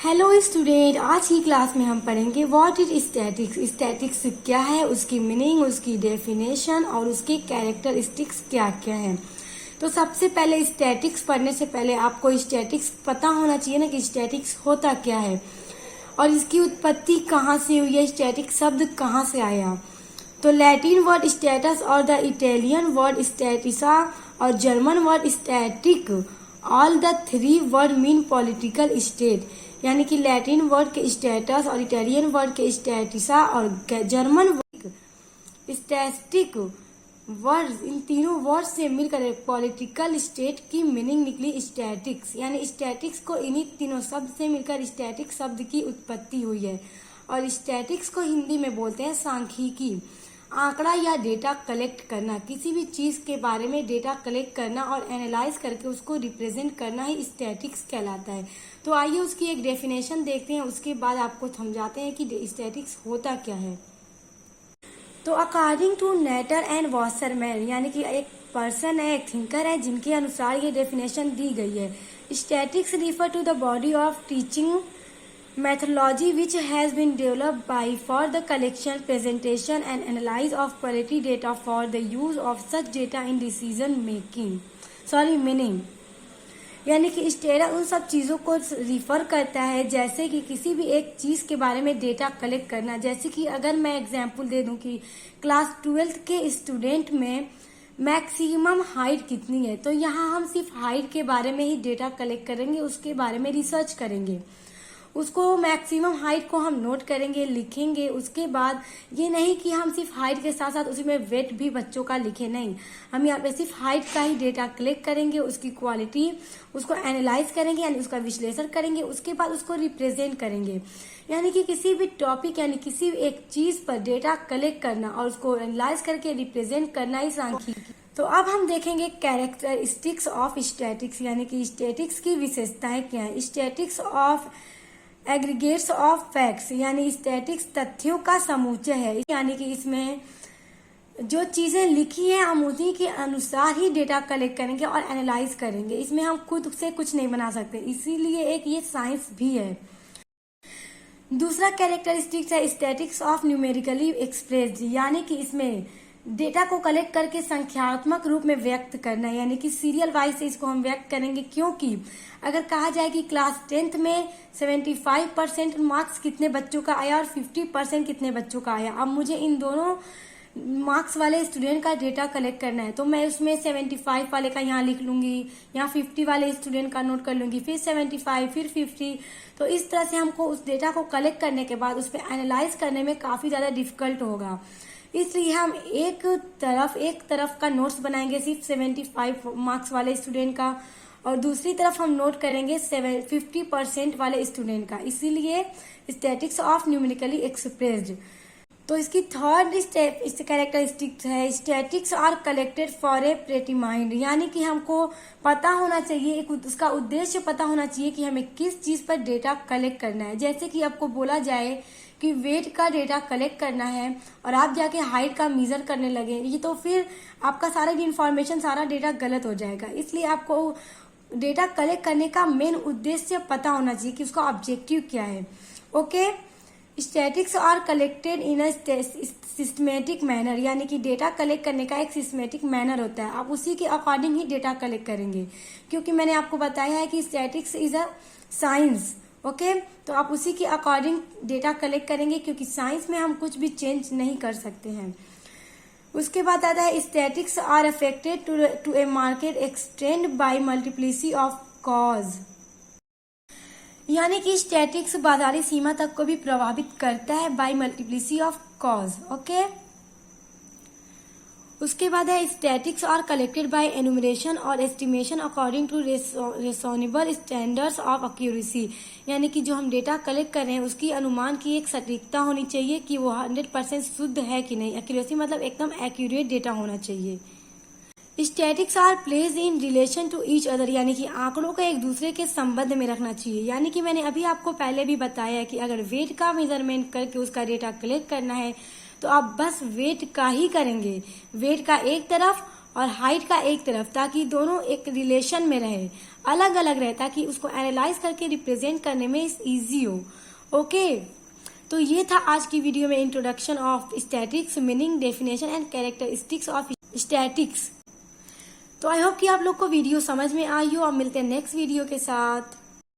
Hello student, आज की class में हम पढ़ेंगे व्हाट इज स्टैटिक्स। स्टैटिक्स क्या है, उसकी मीनिंग, उसकी डेफिनेशन और उसके कैरेक्टरिस्टिक्स क्या क्या है। तो सबसे पहले स्टैटिक्स पढ़ने से पहले आपको स्टैटिक्स पता होना चाहिए ना कि स्टैटिक्स होता क्या है और इसकी उत्पत्ति कहाँ से हुई है, स्टैटिक शब्द कहाँ से आया। तो लैटिन वर्ड स्टेटस और द इटालियन वर्ड स्टैटिसा और German word static, all the three word mean political state. यानी कि लैटिन वर्ड के स्टेटस और इटालियन वर्ड के स्टैटिसा और जर्मन वर्ड स्टैटिक वर्ड, इन तीनों वर्ड से मिलकर पॉलिटिकल स्टेट की मीनिंग निकली स्टैटिक्स। यानी स्टैटिक्स को इन्हीं तीनों शब्द से मिलकर स्टैटिक शब्द की उत्पत्ति हुई है। और स्टैटिक्स को हिंदी में बोलते हैं सांख्यिकी, आंकड़ा या डेटा कलेक्ट करना। किसी भी चीज के बारे में डेटा कलेक्ट करना और एनालाइज करके उसको रिप्रेजेंट करना ही स्टैटिक्स कहलाता है। तो आइए उसकी एक डेफिनेशन देखते हैं, उसके बाद आपको समझाते हैं कि स्टैटिक्स होता क्या है। तो अकॉर्डिंग टू नेटर एंड वॉशरमैन, यानी कि एक पर्सन है, एक थिंकर है, जिनके अनुसार ये डेफिनेशन दी गई है। Statics refer to the body of teaching methodology which has been developed by for the collection, presentation and analysis of quality data for the use of such data in decision making meaning। यानी कि स्टेरा उन सब चीज़ों को refer करता है जैसे कि किसी भी एक चीज़ के बारे में डेटा कलेक्ट करना। जैसे कि अगर मैं एग्जांपल दे दूं कि क्लास 12th के स्टूडेंट में मैक्सिमम हाइट कितनी है, तो यहाँ हम सिर्फ हाइट के बारे में ही डेटा कलेक्ट करेंगे, उसके बारे में रिसर्च करेंगे। उसको मैक्सिमम हाइट को हम नोट करेंगे, लिखेंगे। उसके बाद ये नहीं कि हम सिर्फ हाइट के साथ साथ उसमें वेट भी बच्चों का लिखे, नहीं, हम यहाँ पे सिर्फ हाइट का ही डेटा कलेक्ट करेंगे, उसकी क्वालिटी उसको एनालाइज करेंगे, यानी उसका विश्लेषण करेंगे। उसके बाद उसको रिप्रेजेंट करेंगे। यानी कि किसी भी टॉपिक यानी किसी एक चीज पर डेटा कलेक्ट करना और उसको एनालाइज करके रिप्रेजेंट करना ही सांख्यिकी। तो अब हम देखेंगे कैरेक्टरिस्टिक्स ऑफ स्टैटिक्स, यानी कि स्टैटिक्स की विशेषताएं क्या है। Statics of aggregates of facts, यानी स्टैटिक्स तथ्यों का समुच्चय है। यानी कि इसमें जो चीजें लिखी हैं हम उन्हीं के अनुसार ही डेटा कलेक्ट करेंगे और एनालाइज करेंगे। इसमें हम खुद से कुछ नहीं बना सकते, इसीलिए एक ये साइंस भी है। दूसरा कैरेक्टरिस्टिक्स है स्टैटिक्स ऑफ न्यूमेरिकली एक्सप्रेस्ड, यानी कि इसमें डेटा को कलेक्ट करके संख्यात्मक रूप में व्यक्त करना है। यानी कि सीरियल वाइज से इसको हम व्यक्त करेंगे, क्योंकि अगर कहा जाए कि क्लास 10th में 75% मार्क्स कितने बच्चों का आया और 50% कितने बच्चों का आया, अब मुझे इन दोनों मार्क्स वाले स्टूडेंट का डेटा कलेक्ट करना है। तो मैं उसमें 75 वाले का यहाँ लिख लूंगी, यहाँ 50 वाले स्टूडेंट का नोट कर लूंगी, फिर 75 फिर 50। तो इस तरह से हमको उस डेटा को कलेक्ट करने के बाद उस पर एनालाइज करने में काफी ज्यादा डिफिकल्ट होगा। इसलिए हम एक तरफ का नोट्स बनाएंगे सिर्फ 75 मार्क्स वाले स्टूडेंट का, और दूसरी तरफ हम नोट करेंगे 50% वाले स्टूडेंट का। इसीलिए स्टैटिक्स ऑफ न्यूमेरिकली एक्सप्रेस्ड। तो इसकी थर्ड स्टेप इस कैरेक्टरिस्टिक्स है statics are collected for a predetermined, यानी कि हमको पता होना चाहिए, एक उसका उद्देश्य पता होना चाहिए कि हमें किस चीज पर डेटा कलेक्ट करना है। जैसे कि आपको बोला जाए कि वेट का डेटा कलेक्ट करना है और आप जाके हाइट का मेजर करने लगे, ये तो फिर आपका सारा इंफॉर्मेशन, सारा डेटा गलत हो जाएगा। इसलिए आपको डेटा कलेक्ट करने का मेन उद्देश्य पता होना चाहिए कि उसका ऑब्जेक्टिव क्या है। Okay, statics are collected in a systematic manner, यानी कि डेटा कलेक्ट करने का एक सिस्टमेटिक मैनर होता है। आप उसी के अकॉर्डिंग ही डेटा कलेक्ट करेंगे, क्योंकि मैंने आपको बताया है कि statics is a science. Okay, तो आप उसी के अकॉर्डिंग डेटा कलेक्ट करेंगे, क्योंकि साइंस में हम कुछ भी चेंज नहीं कर सकते हैं। उसके बाद आता है statics are affected to a market extend by multiplicity of cause, यानी कि स्टैटिक्स बाजारी सीमा तक को भी प्रभावित करता है by multiplicity of cause. Okay, उसके बाद है statics are collected by enumeration और estimation according to reasonable standards of accuracy, यानी कि जो हम डेटा कलेक्ट कर रहे हैं उसकी अनुमान की एक सटीकता होनी चाहिए कि वो 100% शुद्ध है कि नहीं। एक्यूरेसी मतलब एकदम एक्यूरेट डेटा होना चाहिए। Statics are placed in relation to each other, यानी कि आंकड़ों को एक दूसरे के संबंध में रखना चाहिए। यानी कि मैंने अभी आपको पहले भी बताया कि अगर वेट का मेजरमेंट करके उसका डेटा कलेक्ट करना है तो आप बस वेट का ही करेंगे, वेट का एक तरफ और हाइट का एक तरफ, ताकि दोनों एक रिलेशन में रहे। अलग अलग रहे ताकि उसको एनालाइज करके रिप्रेजेंट करने में इजी हो। ओके, तो ये था आज की वीडियो में introduction of statics, meaning, definition and characteristics of statics. तो आई होप कि आप लोग को वीडियो समझ में आई हो। अब मिलते हैं नेक्स्ट वीडियो के साथ।